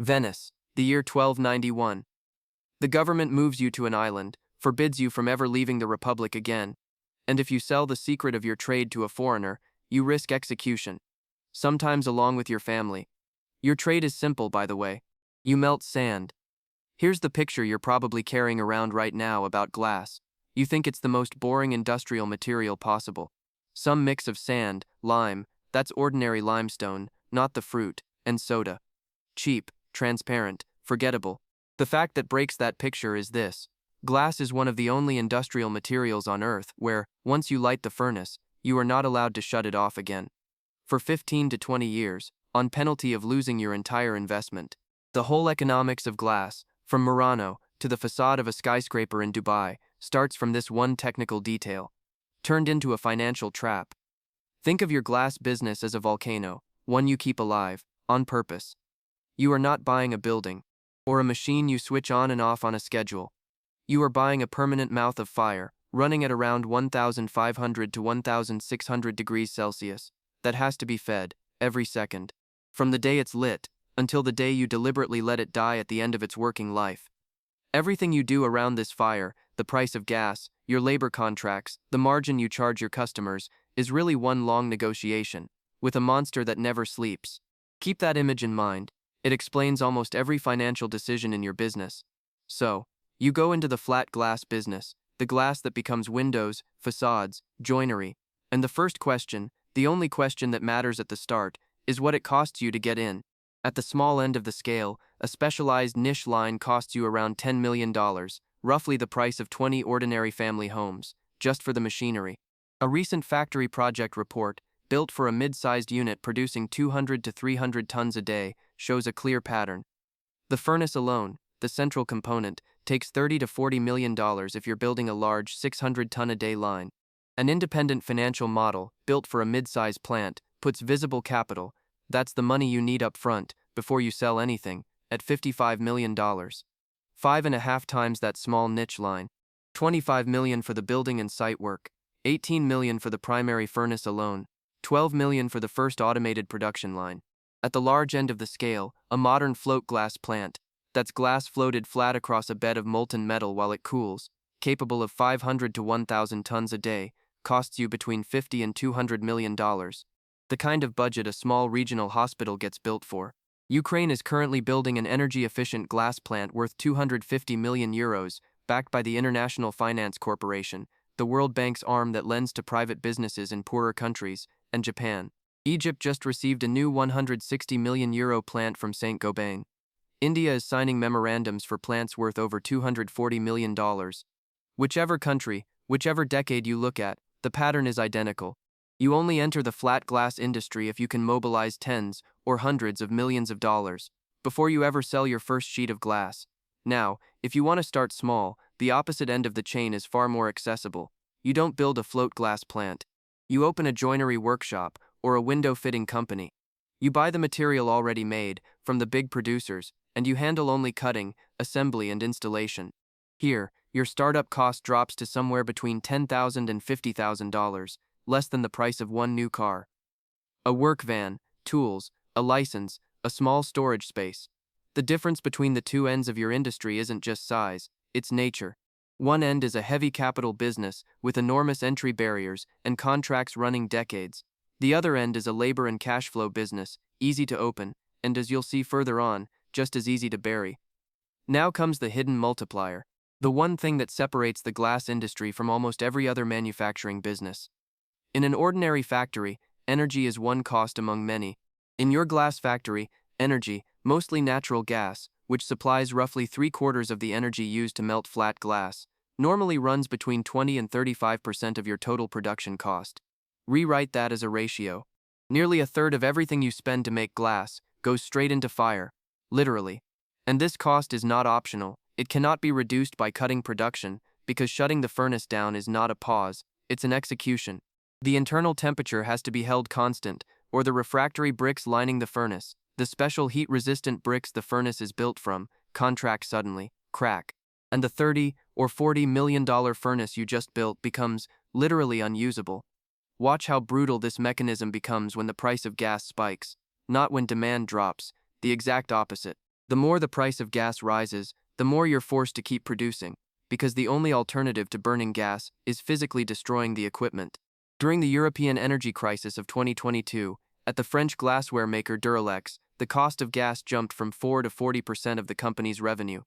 Venice, the year 1291. The government moves you to an island, forbids you from ever leaving the Republic again, and if you sell the secret of your trade to a foreigner, you risk execution, sometimes along with your family. Your trade is simple, by the way. You melt sand. Here's the picture you're probably carrying around right now about glass. You think it's the most boring industrial material possible. Some mix of sand, lime, that's ordinary limestone, not the fruit, and soda. Cheap, transparent, forgettable. The fact that breaks that picture is this. Glass is one of the only industrial materials on Earth where, once you light the furnace, you are not allowed to shut it off again. For 15 to 20 years, on penalty of losing your entire investment. The whole economics of glass, from Murano to the facade of a skyscraper in Dubai, starts from this one technical detail. Turned into a financial trap. Think of your glass business as a volcano, one you keep alive, on purpose. You are not buying a building, or a machine you switch on and off on a schedule. You are buying a permanent mouth of fire, running at around 1,500 to 1,600 degrees Celsius, that has to be fed, every second. From the day it's lit, until the day you deliberately let it die at the end of its working life. Everything you do around this fire, the price of gas, your labor contracts, the margin you charge your customers, is really one long negotiation, with a monster that never sleeps. Keep that image in mind. It explains almost every financial decision in your business. So, you go into the flat glass business, the glass that becomes windows, facades, joinery, and the first question, the only question that matters at the start, is what it costs you to get in. At the small end of the scale, a specialized niche line costs you around $10 million, roughly the price of 20 ordinary family homes, just for the machinery. A recent factory project report, built for a mid-sized unit producing 200 to 300 tons a day, shows a clear pattern. The furnace alone, the central component, takes $30 to $40 million if you're building a large 600-ton-a-day line. An independent financial model, built for a mid-size plant, puts visible capital, that's the money you need up front, before you sell anything, at $55 million. 5.5 times that small niche line. $25 million for the building and site work. $18 million for the primary furnace alone. $12 million for the first automated production line. At the large end of the scale, a modern float glass plant, that's glass floated flat across a bed of molten metal while it cools, capable of 500 to 1,000 tons a day, costs you between $50 and $200 million. The kind of budget a small regional hospital gets built for. Ukraine is currently building an energy-efficient glass plant worth 250 million euros, backed by the International Finance Corporation, the World Bank's arm that lends to private businesses in poorer countries, and Japan. Egypt just received a new 160 million euro plant from Saint-Gobain. India is signing memorandums for plants worth over $240 million. Whichever country, whichever decade you look at, the pattern is identical. You only enter the flat glass industry if you can mobilize tens or hundreds of millions of dollars before you ever sell your first sheet of glass. Now, if you want to start small, the opposite end of the chain is far more accessible. You don't build a float glass plant. You open a joinery workshop or a window fitting company. You buy the material already made from the big producers, and you handle only cutting, assembly, and installation. Here, your startup cost drops to somewhere between $10,000 and $50,000, less than the price of one new car. A work van, tools, a license, a small storage space. The difference between the two ends of your industry isn't just size, it's nature. One end is a heavy capital business with enormous entry barriers and contracts running decades. The other end is a labor and cash flow business, easy to open, and as you'll see further on, just as easy to bury. Now comes the hidden multiplier, the one thing that separates the glass industry from almost every other manufacturing business. In an ordinary factory, energy is one cost among many. In your glass factory, energy, mostly natural gas, which supplies roughly 3/4 of the energy used to melt flat glass, normally runs between 20 and 35% of your total production cost. Rewrite that as a ratio. Nearly a third of everything you spend to make glass goes straight into fire, literally. And this cost is not optional. It cannot be reduced by cutting production, because shutting the furnace down is not a pause, it's an execution. The internal temperature has to be held constant, or the refractory bricks lining the furnace, the special heat-resistant bricks the furnace is built from, contract suddenly, crack. And the $30 or $40 million furnace you just built becomes, literally, unusable. Watch how brutal this mechanism becomes when the price of gas spikes. Not when demand drops, the exact opposite. The more the price of gas rises, the more you're forced to keep producing, because the only alternative to burning gas is physically destroying the equipment. During the European energy crisis of 2022, at the French glassware maker Duralex, the cost of gas jumped from 4 to 40% of the company's revenue.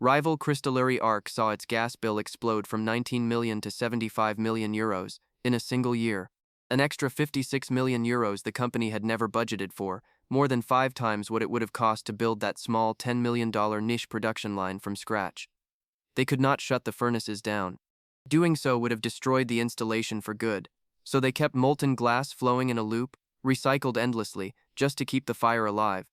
Rival Cristallary Arc saw its gas bill explode from 19 million to 75 million euros in a single year. An extra 56 million euros the company had never budgeted for, more than 5 times what it would have cost to build that small $10 million niche production line from scratch. They could not shut the furnaces down. Doing so would have destroyed the installation for good, so they kept molten glass flowing in a loop, recycled endlessly, just to keep the fire alive,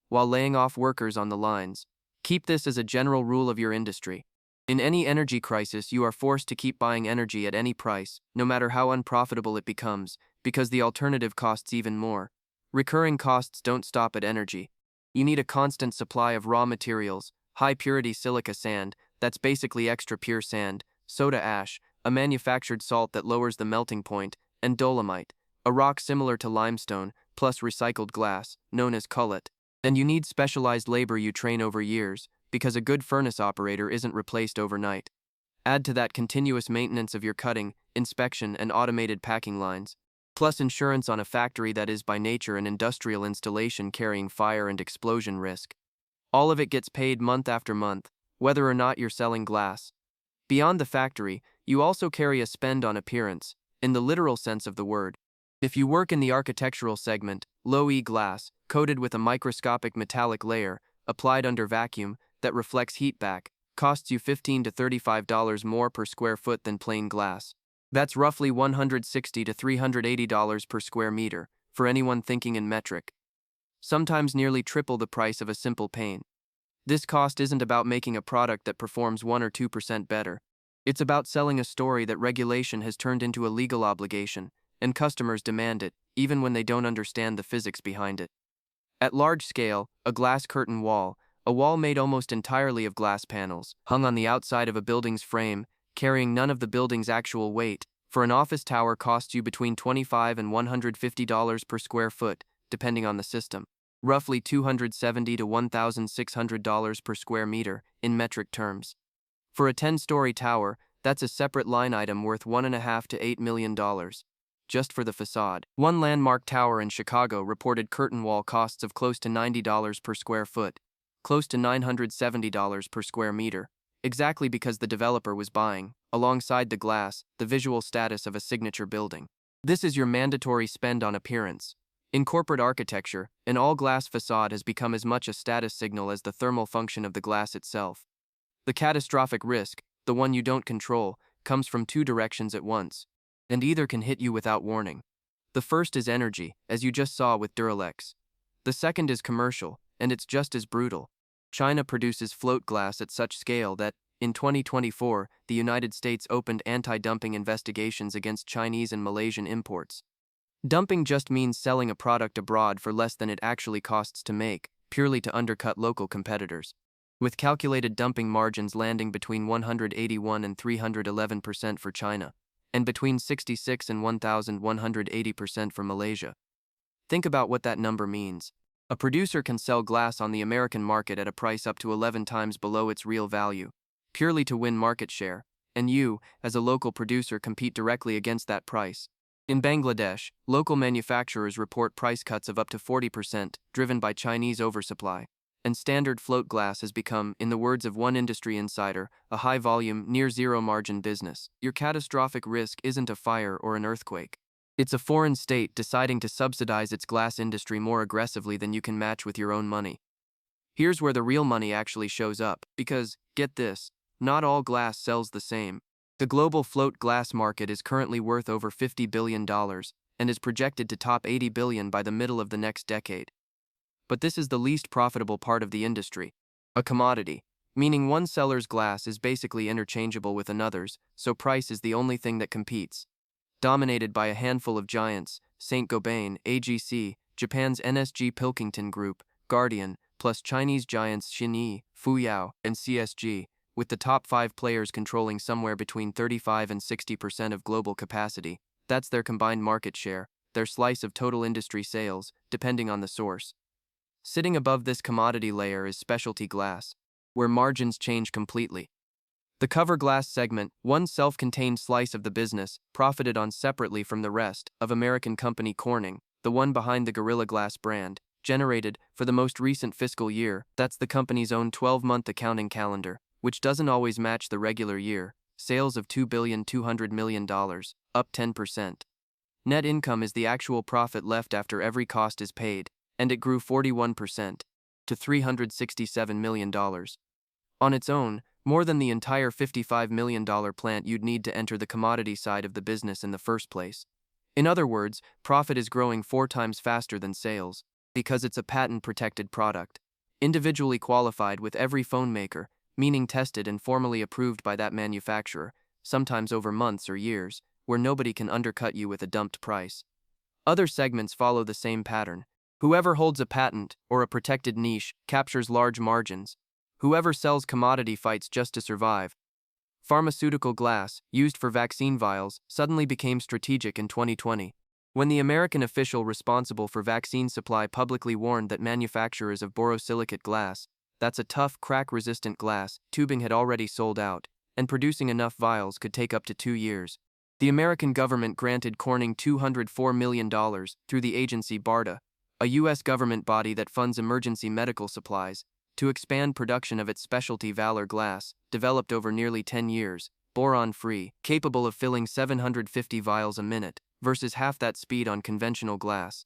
while laying off workers on the lines. Keep this as a general rule of your industry. In any energy crisis, you are forced to keep buying energy at any price, no matter how unprofitable it becomes, because the alternative costs even more. Recurring costs don't stop at energy. You need a constant supply of raw materials, high-purity silica sand, that's basically extra pure sand, soda ash, a manufactured salt that lowers the melting point, and dolomite, a rock similar to limestone, plus recycled glass, known as cullet. And you need specialized labor you train over years, because a good furnace operator isn't replaced overnight. Add to that continuous maintenance of your cutting, inspection, and automated packing lines, plus insurance on a factory that is by nature an industrial installation carrying fire and explosion risk. All of it gets paid month after month, whether or not you're selling glass. Beyond the factory, you also carry a spend on appearance, in the literal sense of the word. If you work in the architectural segment, low-E glass, coated with a microscopic metallic layer, applied under vacuum, that reflects heat back, costs you $15 to $35 more per square foot than plain glass. That's roughly $160 to $380 per square meter, for anyone thinking in metric. Sometimes nearly triple the price of a simple pane. This cost isn't about making a product that performs 1 or 2% better. It's about selling a story that regulation has turned into a legal obligation, and customers demand it, even when they don't understand the physics behind it. At large scale, a glass curtain wall, a wall made almost entirely of glass panels, hung on the outside of a building's frame, carrying none of the building's actual weight, for an office tower costs you between $25 and $150 per square foot, depending on the system. Roughly $270 to $1,600 per square meter, in metric terms. For a 10-story tower, that's a separate line item worth $1.5 to $8 million. Just for the facade. One landmark tower in Chicago reported curtain wall costs of close to $90 per square foot, close to $970 per square meter, exactly because the developer was buying, alongside the glass, the visual status of a signature building. This is your mandatory spend on appearance. In corporate architecture, an all-glass facade has become as much a status signal as the thermal function of the glass itself. The catastrophic risk, the one you don't control, comes from 2 directions at once, and either can hit you without warning. The first is energy, as you just saw with Duralex. The second is commercial, and it's just as brutal. China produces float glass at such scale that, in 2024, the United States opened anti-dumping investigations against Chinese and Malaysian imports. Dumping just means selling a product abroad for less than it actually costs to make, purely to undercut local competitors. With calculated dumping margins landing between 181 and 311% for China, and between 66 and 1,180% for Malaysia. Think about what that number means. A producer can sell glass on the American market at a price up to 11 times below its real value, purely to win market share, and you, as a local producer, compete directly against that price. In Bangladesh, local manufacturers report price cuts of up to 40%, driven by Chinese oversupply. And standard float glass has become, in the words of one industry insider, a high-volume, near-zero-margin business. Your catastrophic risk isn't a fire or an earthquake. It's a foreign state deciding to subsidize its glass industry more aggressively than you can match with your own money. Here's where the real money actually shows up, because, get this, not all glass sells the same. The global float glass market is currently worth over $50 billion, and is projected to top $80 billion by the middle of the next decade. But this is the least profitable part of the industry. A commodity, meaning one seller's glass is basically interchangeable with another's, so price is the only thing that competes. Dominated by a handful of giants, Saint-Gobain, AGC, Japan's NSG Pilkington Group, Guardian, plus Chinese giants Xinyi, Fuyao, and CSG, with the top 5 players controlling somewhere between 35 and 60% of global capacity. That's their combined market share, their slice of total industry sales, depending on the source. Sitting above this commodity layer is specialty glass, where margins change completely. The cover glass segment, one self-contained slice of the business, profited on separately from the rest of American company Corning, the one behind the Gorilla Glass brand, generated, for the most recent fiscal year, that's the company's own 12-month accounting calendar, which doesn't always match the regular year, sales of $2,200,000,000, up 10%. Net income is the actual profit left after every cost is paid, and it grew 41% to $367 million. On its own, more than the entire $55 million plant you'd need to enter the commodity side of the business in the first place. In other words, profit is growing 4 times faster than sales, because it's a patent-protected product, individually qualified with every phone maker, meaning tested and formally approved by that manufacturer, sometimes over months or years, where nobody can undercut you with a dumped price. Other segments follow the same pattern. Whoever holds a patent or a protected niche captures large margins. Whoever sells commodity fights just to survive. Pharmaceutical glass, used for vaccine vials, suddenly became strategic in 2020, when the American official responsible for vaccine supply publicly warned that manufacturers of borosilicate glass, that's a tough, crack-resistant glass, tubing had already sold out, and producing enough vials could take up to 2 years. The American government granted Corning $204 million through the agency BARDA, a U.S. government body that funds emergency medical supplies, to expand production of its specialty Valor glass, developed over nearly 10 years, boron-free, capable of filling 750 vials a minute, versus half that speed on conventional glass.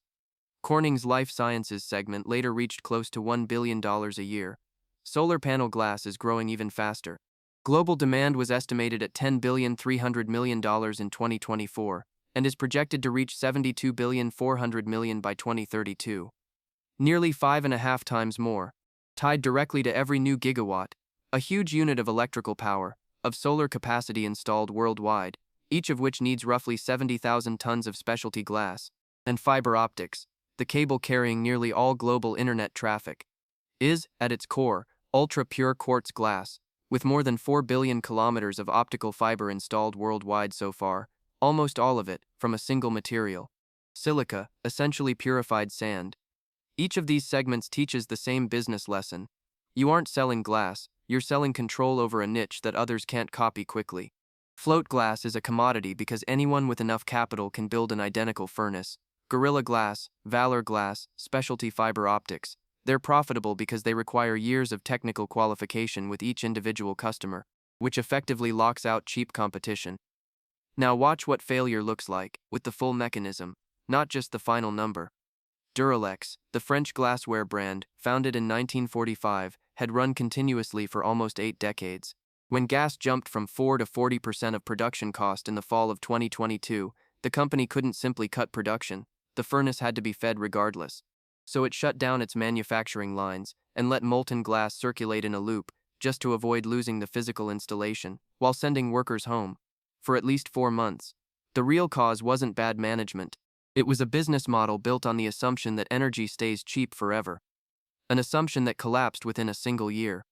Corning's life sciences segment later reached close to $1 billion a year. Solar panel glass is growing even faster. Global demand was estimated at $10,300,000,000 in 2024, and is projected to reach $72,400,000,000 by 2032. Nearly 5.5 times more. Tied directly to every new gigawatt, a huge unit of electrical power, of solar capacity installed worldwide, each of which needs roughly 70,000 tons of specialty glass, and fiber optics, the cable carrying nearly all global internet traffic, is, at its core, ultra-pure quartz glass, with more than 4 billion kilometers of optical fiber installed worldwide so far, almost all of it from a single material, silica, essentially purified sand. Each of these segments teaches the same business lesson. You aren't selling glass, you're selling control over a niche that others can't copy quickly. Float glass is a commodity because anyone with enough capital can build an identical furnace. Gorilla Glass, Valor Glass, specialty fiber optics. They're profitable because they require years of technical qualification with each individual customer, which effectively locks out cheap competition. Now watch what failure looks like, with the full mechanism, not just the final number. Duralex, the French glassware brand, founded in 1945, had run continuously for almost 8 decades. When gas jumped from 4 to 40% of production cost in the fall of 2022, the company couldn't simply cut production. The furnace had to be fed regardless. So it shut down its manufacturing lines and let molten glass circulate in a loop, just to avoid losing the physical installation, while sending workers home. For at least 4 months. The real cause wasn't bad management. It was a business model built on the assumption that energy stays cheap forever. An assumption that collapsed within a single year.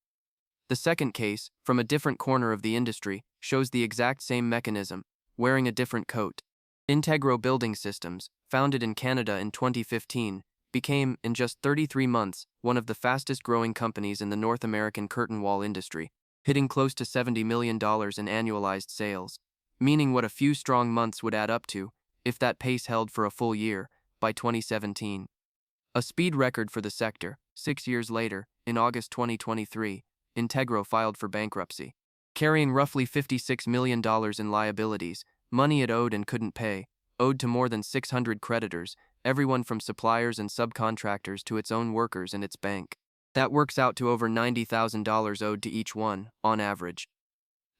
The second case, from a different corner of the industry, shows the exact same mechanism, wearing a different coat. Integro Building Systems, founded in Canada in 2015, became, in just 33 months, one of the fastest-growing companies in the North American curtain wall industry, hitting close to $70 million in annualized sales, meaning what a few strong months would add up to, if that pace held for a full year, by 2017. A speed record for the sector. 6 years later, in August 2023, Integro filed for bankruptcy, carrying roughly $56 million in liabilities, money it owed and couldn't pay, owed to more than 600 creditors, everyone from suppliers and subcontractors to its own workers and its bank. That works out to over $90,000 owed to each one, on average.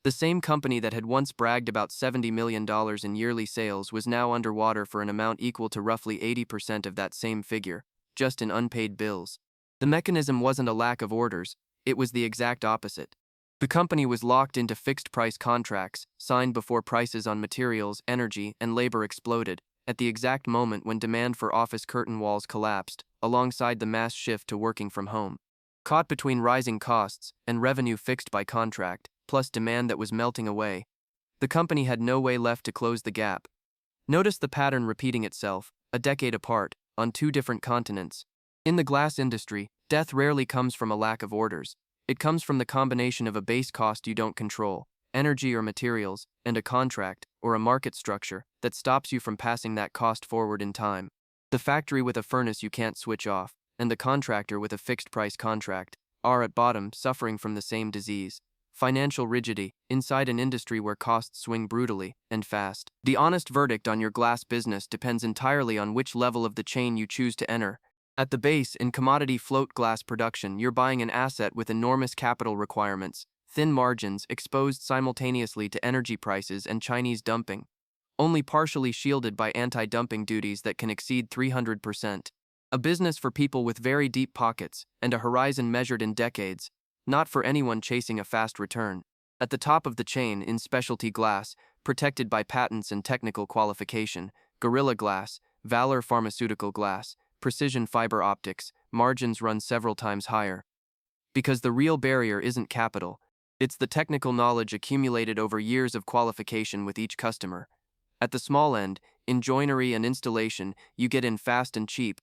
The same company that had once bragged about $70 million in yearly sales was now underwater for an amount equal to roughly 80% of that same figure, just in unpaid bills. The mechanism wasn't a lack of orders, it was the exact opposite. The company was locked into fixed-price contracts, signed before prices on materials, energy, and labor exploded, at the exact moment when demand for office curtain walls collapsed, alongside the mass shift to working from home. Caught between rising costs and revenue fixed by contract, plus demand that was melting away, the company had no way left to close the gap. Notice the pattern repeating itself, a decade apart, on 2 different continents. In the glass industry, death rarely comes from a lack of orders. It comes from the combination of a base cost you don't control, energy or materials, and a contract, or a market structure, that stops you from passing that cost forward in time. The factory with a furnace you can't switch off, and the contractor with a fixed-price contract, are at bottom suffering from the same disease: financial rigidity, inside an industry where costs swing brutally and fast. The honest verdict on your glass business depends entirely on which level of the chain you choose to enter. At the base, in commodity float glass production, you're buying an asset with enormous capital requirements, thin margins exposed simultaneously to energy prices and Chinese dumping, only partially shielded by anti-dumping duties that can exceed 300%. A business for people with very deep pockets and a horizon measured in decades, not for anyone chasing a fast return. At the top of the chain, in specialty glass, protected by patents and technical qualification, Gorilla Glass, Valor Pharmaceutical Glass, Precision Fiber Optics, margins run several times higher. Because the real barrier isn't capital, it's the technical knowledge accumulated over years of qualification with each customer. At the small end, in joinery and installation, you get in fast and cheap,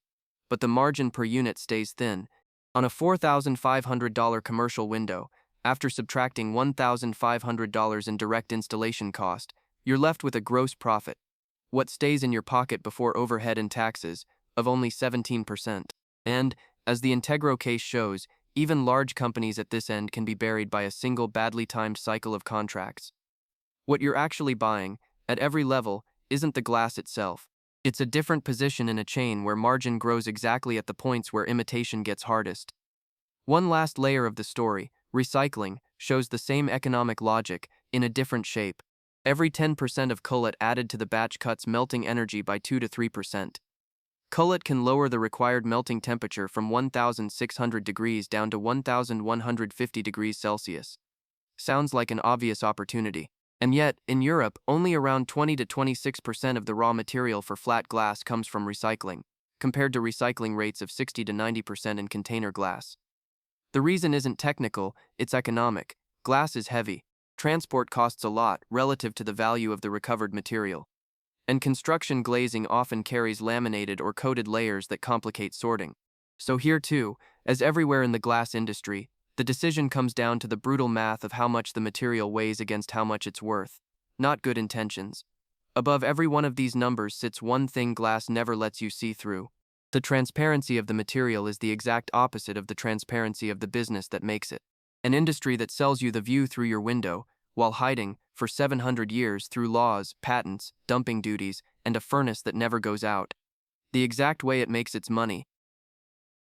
but the margin per unit stays thin. On a $4,500 commercial window, after subtracting $1,500 in direct installation cost, you're left with a gross profit, what stays in your pocket before overhead and taxes, of only 17%. And, as the Integro case shows, even large companies at this end can be buried by a single badly timed cycle of contracts. What you're actually buying, at every level, isn't the glass itself. It's a different position in a chain where margin grows exactly at the points where imitation gets hardest. One last layer of the story, recycling, shows the same economic logic, in a different shape. Every 10% of cullet added to the batch cuts melting energy by 2 to 3%. Cullet can lower the required melting temperature from 1,600 degrees down to 1,150 degrees Celsius. Sounds like an obvious opportunity. And yet, in Europe, only around 20 to 26% of the raw material for flat glass comes from recycling, compared to recycling rates of 60 to 90% in container glass. The reason isn't technical, it's economic. Glass is heavy. Transport costs a lot relative to the value of the recovered material. And construction glazing often carries laminated or coated layers that complicate sorting. So here too, as everywhere in the glass industry, the decision comes down to the brutal math of how much the material weighs against how much it's worth, not good intentions. Above every one of these numbers sits one thing glass never lets you see through. The transparency of the material is the exact opposite of the transparency of the business that makes it. An industry that sells you the view through your window, while hiding, for 700 years, through laws, patents, dumping duties, and a furnace that never goes out. The exact way it makes its money,